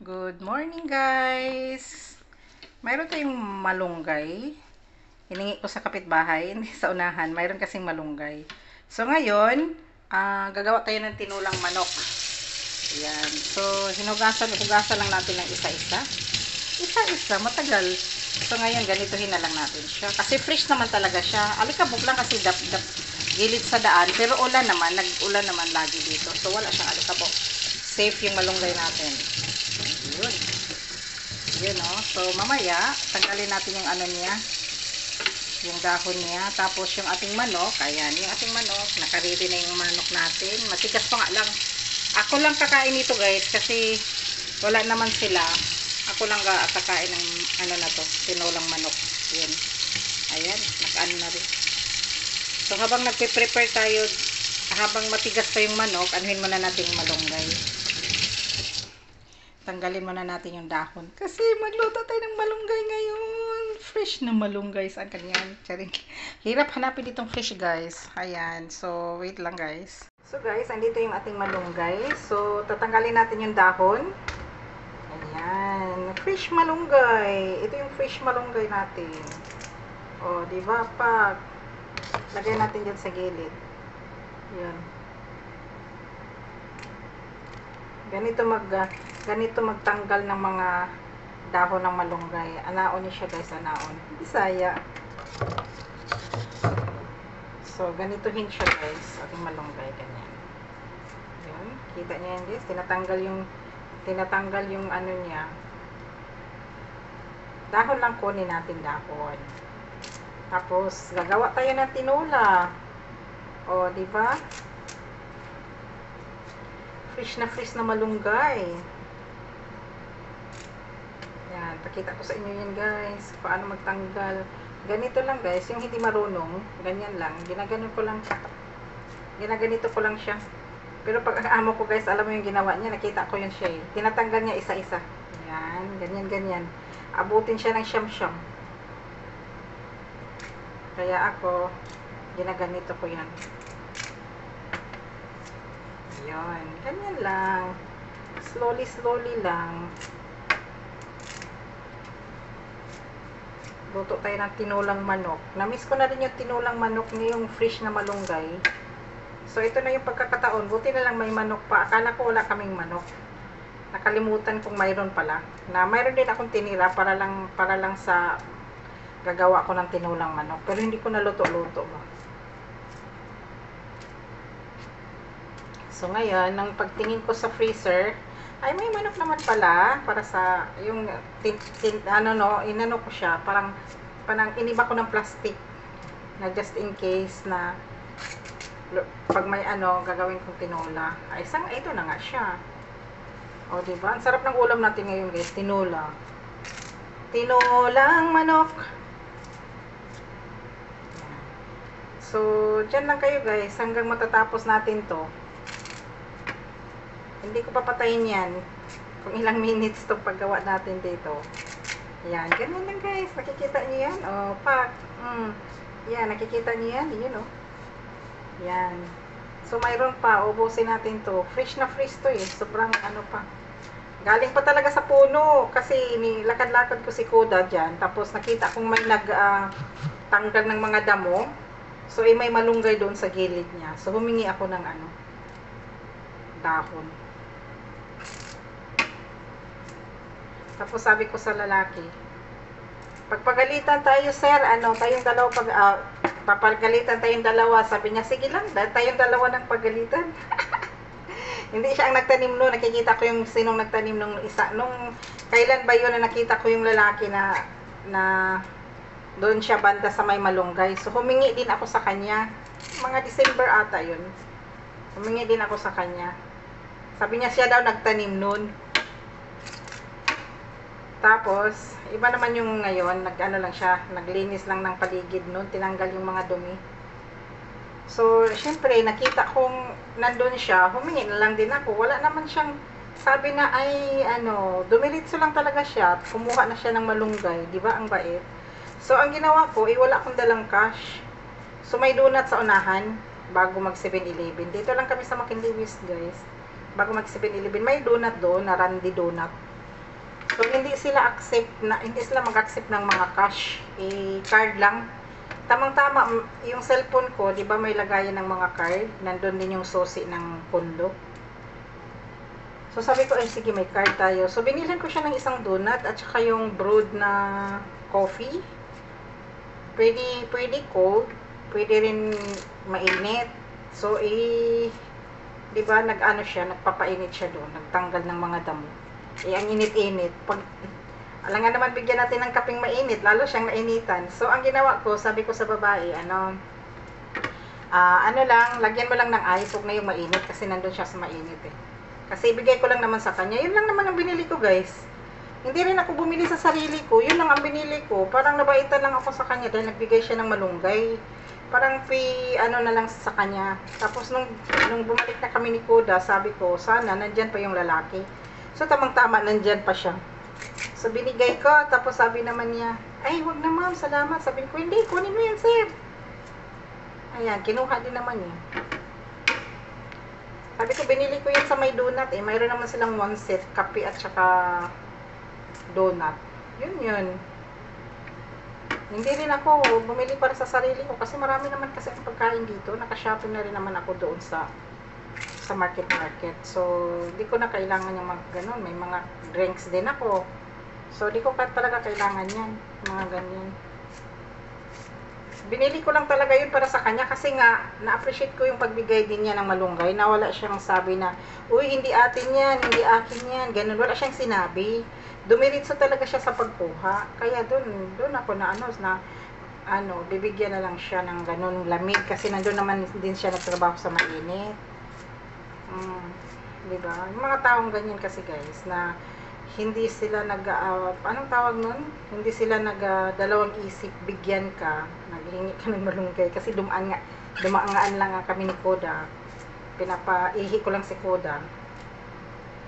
Good morning, guys! Mayroon tayong malunggay. Hiningi ko sa kapitbahay, hindi sa unahan. Mayroon kasing malunggay. So, ngayon, gagawa tayo ng tinulang manok. Ayan. So, hugasan lang natin ng isa-isa. Isa-isa, matagal. So, ngayon, ganitohin na lang natin siya. Kasi fresh naman talaga siya. Alikabok lang kasi gilid sa daan. Pero ulan naman, nag-ulan naman lagi dito. So, wala siyang alikabok. Safe yung malunggay natin. Yun. Yun, oh. So, mamaya, tanggalin natin yung ano niya, yung dahon niya. Tapos, yung ating manok, ayan, yung ating manok, nakaredy na yung manok natin. Matigas pa nga lang. Ako lang kakain nito, guys, kasi wala naman sila. Ako lang kakain ng ano na to, tinulang manok. Yun. Ayan, nakaano na rin. So, habang nagpe-prepare tayo, habang matigas pa yung manok, anuhin muna natin yung malunggay. Tanggalin muna natin yung dahon. Kasi magluto tayo ng malunggay ngayon. Fresh na malunggay. Saan kanyan? Charing. Hirap hanapin itong fresh, guys. Ayan. So, wait lang, guys. So, guys, andito yung ating malunggay. So, tatanggalin natin yung dahon. Ayan. Fresh malunggay. Ito yung fresh malunggay natin. O, diba? Pag lagay natin dyan sa gilid. Yan. Ganito magtanggal ng mga dahon ng malunggay. Anaon niya siya, guys, anaon. Bisaya. So, ganitohin siya, guys. Ating malunggay, ganyan. Yan. Kita niya yan, guys. Tinatanggal yung ano niya. Dahon lang kunin natin, dahon. Tapos, gagawa tayo ng tinola. O, di ba? Fresh na malunggay. Yan, pakita ko sa inyo yan, guys. Paano magtanggal. Ganito lang, guys. Yung hindi marunong, ganyan lang. Ginaganito ko lang siya. Pero pag ang amo ko, guys, alam mo yung ginawa niya, nakita ko yun siya eh. Tinatanggal niya isa-isa. Yan, ganyan. Abutin siya ng siyam-siyam. Kaya ako, ginaganito ko yan. Yan, ganyan lang. Slowly lang. Luto tayo ng tinulang manok. Namiss ko na rin yung tinulang manok ngayong fresh na malunggay. So, ito na yung pagkakataon. Buti na lang may manok pa. Akala ko wala kaming manok. Nakalimutan kung mayroon pala. Na mayroon din akong tinira para lang sa gagawa ko ng tinulang manok. Pero hindi ko naluto-luto ba. So, ngayon, nang pagtingin ko sa freezer, ay may manok naman pala para sa yung inano ko siya, parang iniba ko ng plastic na just in case na pag may gagawin kong tinola. Ay, ito na nga siya. O, diba? Ang sarap ng ulam natin ngayon, guys. Tinola. Tinolang manok. So, dyan lang kayo, guys. Hanggang matatapos natin to. Hindi ko papatayin yan. Kung ilang minutes itong paggawa natin dito. Yan. Ganun lang, guys. Nakikita niyo yan? O, pak. Yan. Nakikita niyo yan? Yun, o. Yan. So, mayroon pa. Ubusin natin to. Fresh na fresh to, eh. Sobrang pa. Galing pa talaga sa puno. Kasi, nilakad-lakad ko si Kuda dyan. Tapos, nakita kong may tanggal ng mga damo. So, may malunggay doon sa gilid niya. So, humingi ako ng dahon. Tapos sabi ko sa lalaki, pagpagalitan tayo, sir, tayong dalawa papagalitan tayong dalawa. Sabi niya, sige lang, tayong dalawa ng pagalitan. Hindi siya ang nagtanim noon. Nakikita ko yung sinong nagtanim nung isa. Nung kailan ba yun na nakita ko yung lalaki na doon siya banda sa may malunggay. So, humingi din ako sa kanya. Mga December ata yun. Humingi din ako sa kanya. Sabi niya siya daw nagtanim noon. Tapos, iba naman yung ngayon, lang siya, naglinis lang ng paligid noon, tinanggal yung mga dumi. So, syempre, nakita kong nandun siya, humingi na lang din ako. Wala naman siyang, sabi na ay, dumiritso lang talaga siya, kumuha na siya ng malunggay, di ba, ang bait. So, ang ginawa ko, wala akong dalang cash. So, may donut sa unahan, bago mag 7-Eleven. Dito lang kami sa McKinley West, guys. Bago mag 7-Eleven, may donut doon, na Randy Donut. So, hindi sila mag-accept ng mga cash. Card lang. Tamang-tama, yung cellphone ko, di ba may lagayan ng mga card? Nandun din yung susi ng kondo. So, sabi ko, sige, may card tayo. So, binilhan ko siya ng isang donut at saka yung brewed na coffee. Pwede cold, pwede rin mainit. So, di ba, nagpapainit siya doon, nagtanggal ng mga damo. Ang init-init. Alam nga naman, bigyan natin ng kapeng mainit, lalo siyang nainitan. So, ang ginawa ko, sabi ko sa babae, lagyan mo lang ng ice, huwag na yung mainit, kasi nandun siya sa mainit eh. Kasi ibigay ko lang naman sa kanya. Yun lang naman ang binili ko, guys. Hindi rin ako bumili sa sarili ko. Yun lang ang binili ko. Parang nabaitan lang ako sa kanya dahil nagbigay siya ng malunggay. Parang na lang sa kanya. Tapos nung bumalik na kami ni Koda, sabi ko, sana nandyan pa yung lalaki. So tamang-tama, nandyan pa siya. So binigay ko, tapos sabi naman niya, ay wag na ma'am, salamat. Sabi ko, hindi, kunin mo yan, sir. Ayan, kinuha din naman niya. Sabi ko, binili ko yan sa may donut eh. Mayroon naman silang one set, kape at saka donut. Yun. Hindi rin ako bumili para sa sarili ko kasi marami naman kasi ang pagkain dito. Naka-shopping na rin naman ako doon sa market. So, hindi ko na kailangan yung gano'n. May mga drinks din ako. So, di ko talaga kailangan yan. Mga ganyan. Binili ko lang talaga yun para sa kanya kasi nga, na-appreciate ko yung pagbigay din niya ng malunggay. Nawala siyang sabi na, uy, hindi atin yan, hindi akin yan. Ganun, wala siyang sinabi. Dumiritso talaga siya sa pagkuha. Kaya doon ako bibigyan na lang siya ng ganun lamig kasi nandun naman din siya nagtrabaho sa mainit. Diba? Yung mga taong ganyan kasi guys, na hindi sila anong tawag nun? Hindi sila dalawang isip, bigyan ka, naghingi ka ng malunggay kasi dumaangaan lang kami ni Koda. Pinapaihi ko lang si Koda.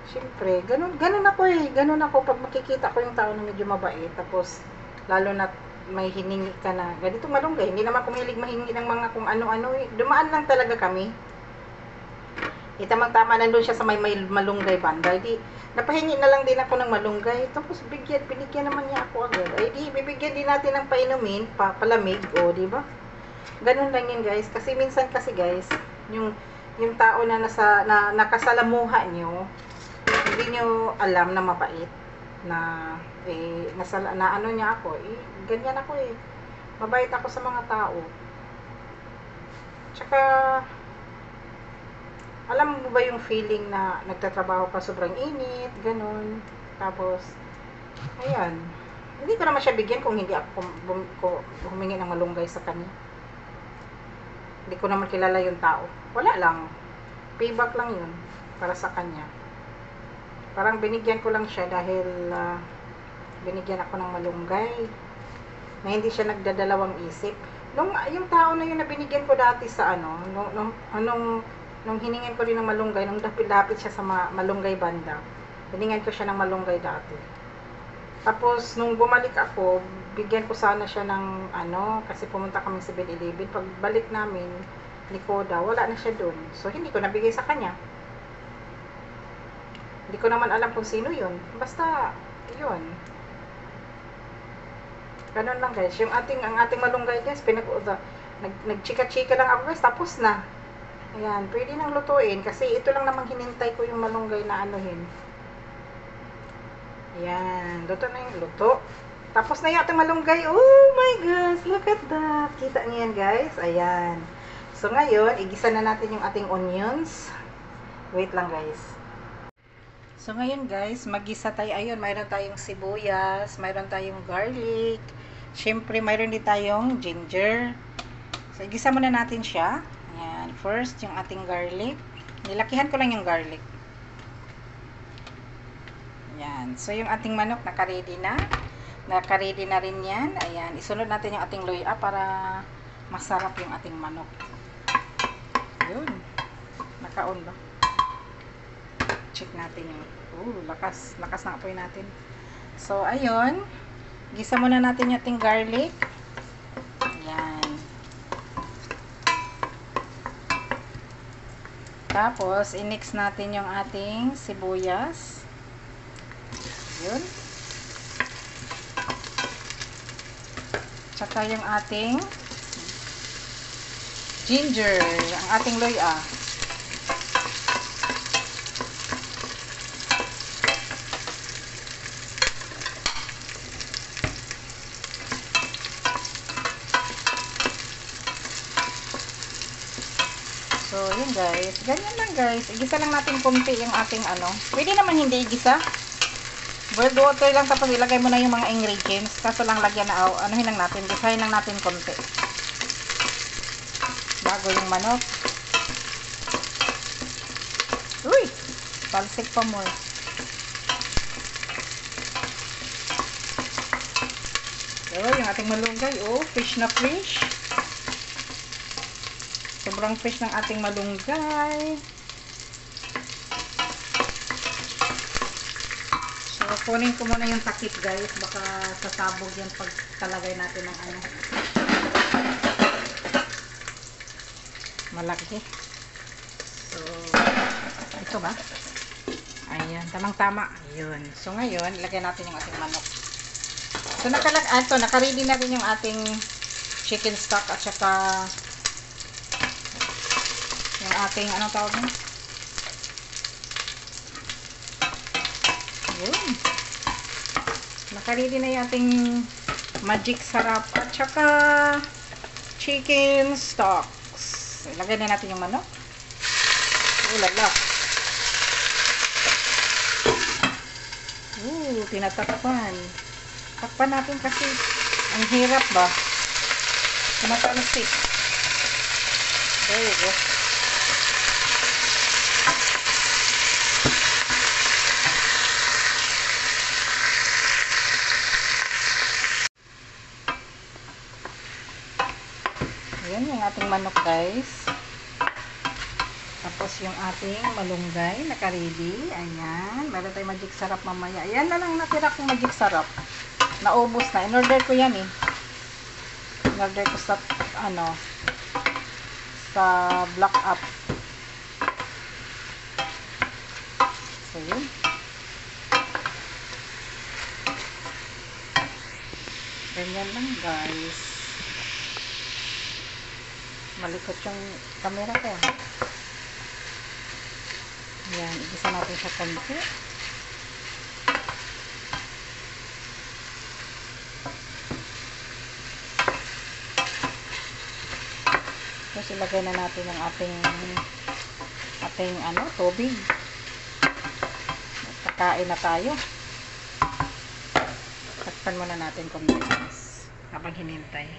Siyempre, ganun ako eh. Ganun ako pag makikita ko yung tao na medyo mabait, tapos lalo na may hiningi ka na ganito malunggay. Hindi naman kumilig mahingi ng mga kung ano-ano eh. Dumaan lang talaga kami. Tamang-tama nandun siya sa may malunggay banda. Napahingi na lang din ako ng malunggay. Tapos binigyan naman niya ako agad. Bibigyan din natin ng painumin, palamig, di ba? Ganun lang yun guys. Kasi minsan kasi guys, yung tao na nakasalamuha nyo, hindi nyo alam na mabait. Na niya ako. Ganyan ako eh. Mabait ako sa mga tao. Tsaka, alam mo ba yung feeling na nagtatrabaho ka sobrang init, ganun. Tapos, ayan. Hindi ko naman siya bigyan kung hindi ako humingi ng malunggay sa kanya. Hindi ko naman kilala yung tao. Wala lang. Payback lang yun para sa kanya. Parang binigyan ko lang siya dahil binigyan ako ng malunggay. Na hindi siya nagdadalawang isip. Yung tao na yun na binigyan ko dati sa nung hiningin ko rin ng malunggay, nung dapit siya sa malunggay banda, hiningan ko siya ng malunggay dati. Tapos, nung bumalik ako, bigyan ko sana siya ng kasi pumunta kami sa 7-Eleven. Pagbalik namin, ni Koda, wala na siya doon. So, hindi ko nabigay sa kanya. Hindi ko naman alam kung sino yun. Basta, yun. Ganun lang guys. Ang ating malunggay guys, nagchika-chika lang ako guys, tapos na. Ayan, pwede nang lutuin kasi ito lang namang hinintay ko yung malunggay na anuhin. Ayan, luto na yung luto. Tapos na yung ating malunggay. Oh my gosh, look at that. Kita niyo yan guys. Ayan. So ngayon, igisa na natin yung ating onions. Wait lang guys. So ngayon guys, magisa tayo. Ayun, mayroon tayong sibuyas, mayroon tayong garlic. Syempre, mayroon din tayong ginger. So igisa muna natin siya. Ayan, first yung ating garlic. Nilakihan ko lang yung garlic. Ayan, so yung ating manok naka-ready na. Naka-ready na rin yan. Ayan, isunod natin yung ating luya para masarap yung ating manok. Yun. Naka-on ba? Check natin yung lakas na apoy natin. So, ayun. Gisa muna natin yung ating garlic. Ayan. Tapos, i-mix natin yung ating sibuyas. Yun. Tsaka yung ating ginger, ang ating loya. So, yun guys. Ganyan lang guys. Igisa lang natin konti yung ating ano. Pwede naman hindi igisa. Boiled water lang tapos ilagay mo na yung mga ingredients. Kaso lang lagyan na, anuhin lang natin. Gisahin lang natin konti. Bago yung manok. Uy! Talsik pa more. So, yung ating malunggay. Oh, fresh na fresh. Sobrang fresh ng ating malunggay. So, kunin ko muna yung takip guys. Baka sasabog yan pag talagay natin ng ano. Malaki. So, ito ba? Ayan, tamang-tama. Ayun. So, ngayon, ilagay natin yung ating manok. So, naka-ready na rin yung ating chicken stock at saka yung ating, anong tawag mo? Ayun. Naka-ready na yung ating magic sarap at saka chicken stocks. So, ilagay na natin yung manok. Ulala. Tinatakpan. Takpan natin kasi ang hirap ba? Tumatalsik. There you go. Ayan yung ating manok guys. Tapos yung ating malunggay naka-ready. Ayan. Meron tayong magic sarap mamaya. Ayan na lang natira kong magic sarap. Naubos na. In-order ko yan eh. In-order ko sa ano sa Black App. So yun. Ganyan lang guys. Malikot yung camera ko. Ayan, igisa natin siya konti. Tapos ilagay na natin ang ating ano, tubig. Kakain na tayo. Takpan muna natin konti guys habang hinintay.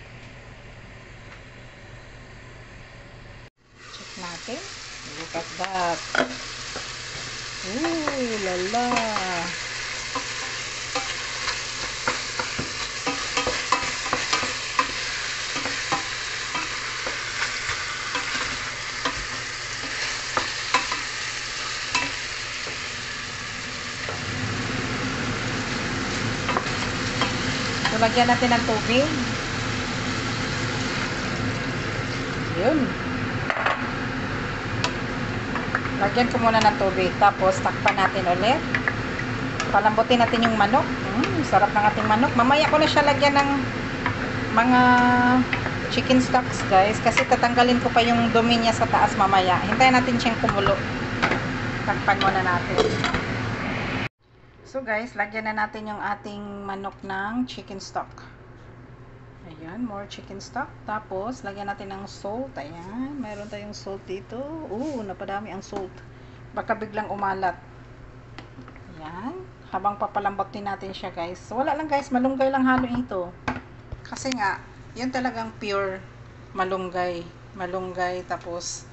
Check natin. Look at that. Ooh, lala. So, lagyan natin ng tubig. Yun. Lagyan ko muna ng tubig. Tapos, takpan natin ulit. Palambutin natin yung manok. Sarap ng ating manok. Mamaya ko na siya lagyan ng mga chicken stocks, guys. Kasi tatanggalin ko pa yung dumi niya sa taas mamaya. Hintayin natin siyang kumulo. Takpan muna natin. So, guys, lagyan na natin yung ating manok ng chicken stock. Ayan, more chicken stock. Tapos, lagyan natin ng salt. Ayan, mayroon tayong salt dito. Napadami ang salt. Baka biglang umalat. Ayan. Habang papalambutin natin siya, guys. So, wala lang, guys. Malunggay lang halo ito. Kasi nga, yun talagang pure malunggay. Malunggay, tapos,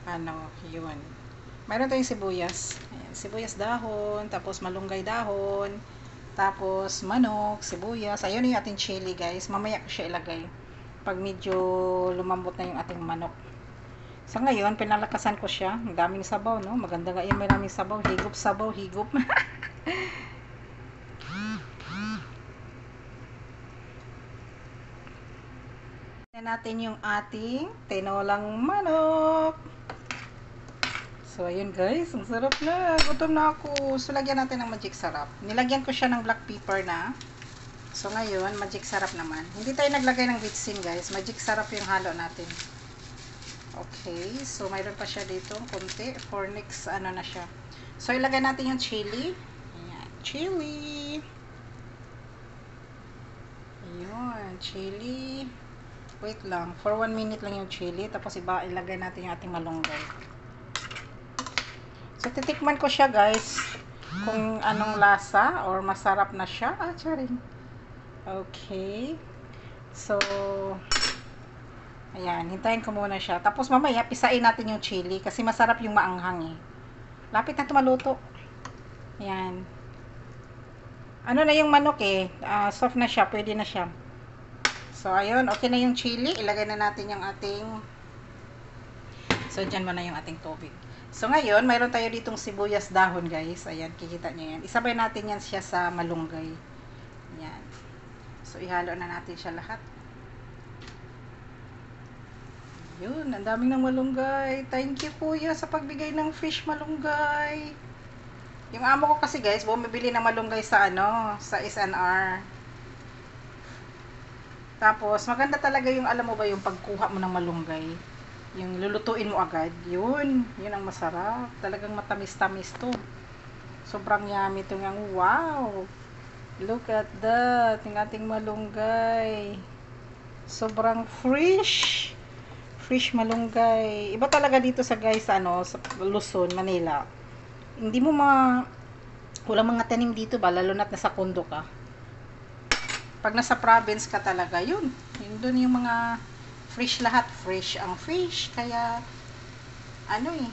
ano, yun. Mayroon tayong sibuyas. Ayan, sibuyas dahon, tapos malunggay dahon. Tapos, manok, sibuyas. Ayun yung ating chili, guys. Mamaya ko siya ilagay. Pag medyo lumambot na yung ating manok. Sa ngayon, pinalakasan ko siya. Ang daming sabaw, no? Maganda nga yung maraming sabaw. Higop, sabaw, higop. Tignan natin yung ating tinolang manok. So, ayun guys, ang sarap na. Gutom na ako. So, lagyan natin ng magic sarap. Nilagyan ko siya ng black pepper na. So ngayon, magic sarap naman. Hindi tayo naglagay ng bitsin guys. Magic sarap yung halo natin. Okay, so mayroon pa siya dito konti for next ano na siya. So ilagay natin yung chili. Ayan, chili. Ayun, chili. Wait lang, for 1 minute lang yung chili. Tapos ilagay natin yung ating malunggay. So titikman ko siya guys. Kung anong lasa or masarap na siya. Ah, charing. Okay. So, ayan, hintayin ko muna siya. Tapos mamaya, pisain natin yung chili kasi masarap yung maanghang eh. Lapit na ito maluto. Ayan. Ano na yung manok eh. Soft na siya, pwede na siya. So, ayun, okay na yung chili. Ilagay na natin yung ating... So, dyan mo na yung ating tubig. So, ngayon, mayroon tayo ditong sibuyas dahon guys. Ayan, kikita nyo yan. Isabay natin yan siya sa malunggay. Ayan. So, ihalo na natin siya lahat. Yun, ang daming ng malunggay. Thank you kuya sa pagbigay ng fish malunggay. Yung amo ko kasi guys, bumibili ng malunggay sa ano, sa SNR. Tapos, maganda talaga yung, alam mo ba, yung pagkuha mo ng malunggay. Yung lulutuin mo agad. Yun ang masarap. Talagang matamis-tamis to. Sobrang yummy ito nga. Wow! Look at that. Yung ating malunggay. Sobrang fresh. Fresh malunggay. Iba talaga dito sa guys, ano, sa Luzon, Manila. Hindi mo walang mga tanim dito ba, lalo na't nasa kondo ka. Pag nasa province ka talaga, yun doon yung mga fresh lahat. Fresh ang fish. Kaya, ano eh,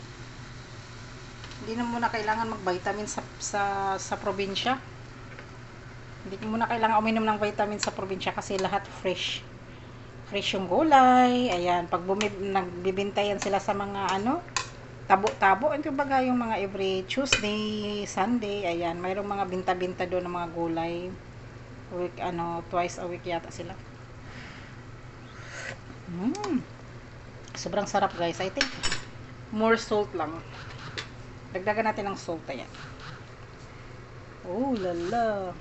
hindi na muna kailangan mag-vitamin sa probinsya. Hindi mo na kailangan uminom ng vitamin sa probinsya kasi lahat fresh. Fresh yung gulay. Ayan, pag nagbibintayan sila sa mga ano, tabo-tabo. Ano baga yung mga every Tuesday, Sunday. Ayan, mayroong mga binta-binta doon ng mga gulay. Week, ano, twice a week yata sila. Sobrang sarap guys. I think more salt lang. Dagdagan natin ng salt. Ayan. Oh, lala.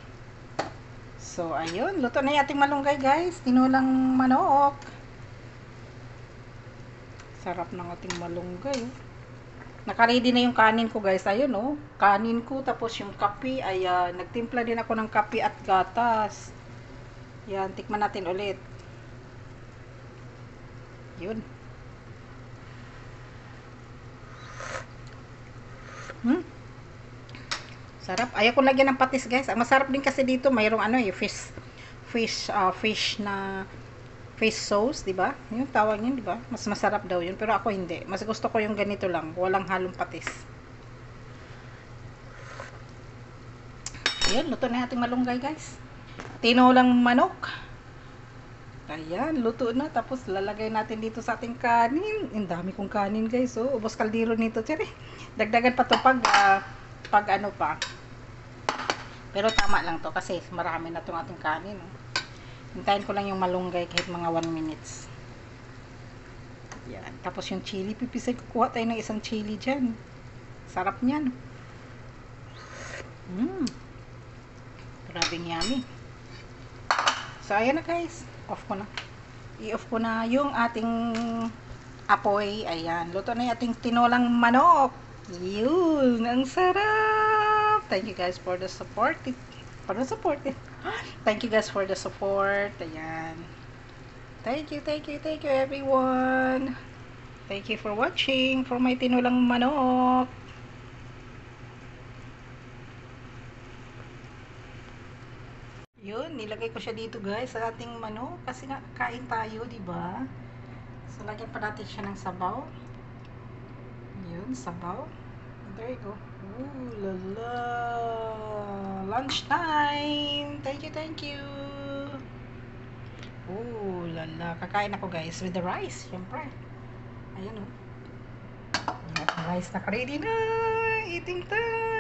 So, ayun. Luto na yung ating malunggay, guys. Tinulang manok. Sarap ng ating malunggay. Nakaready na yung kanin ko, guys. Ayun, oh. Kanin ko. Tapos yung kape. Ayan. Nagtimpla din ako ng kape at gatas. Yan. Tikman natin ulit. Yun. Sarap. Ayaw ko lagyan ng patis guys. Ang masarap din kasi dito mayroong ano eh, fish na fish sauce, 'di ba? Yung tawag niyan, 'di ba? Mas masarap daw 'yun, pero ako hindi. Mas gusto ko yung ganito lang, walang halong patis. Ayun, luto na ating malunggay guys. Tinulang manok. Ayan, luto na. Tapos lalagay natin dito sa ating kanin. Ang dami kong kanin guys. Oh, ubos kaldero nito. Tsari. Dagdagan pa to pag ano pa. Pero tama lang to kasi marami na itong ating kanin. Hintayin ko lang yung malunggay kahit mga 1 minutes. Yan. Tapos yung chili, pipisay ko. Kuha tayo ng isang chili dyan. Sarap niyan. Grabing yummy. So, ayan na guys. Off ko na. I-off ko na yung ating apoy. Ayan. Luto na yung ating tinolang manok. Yun. Ang sarap. Thank you guys for the support. Thank you guys for the support. Ayan. Thank you everyone. Thank you for watching for my tinolang manok. Yun, nilagay ko siya dito guys sa ating manok kasi nga kain tayo, di ba? So lagyan pa natin siya ng sabaw. Yun, sabaw. There you go. Ooh, lala. Lunch time. Thank you. Ooh, lala. Kakain ako guys with the rice, syempre. Ayan oh. Rice na ready na. Eating time.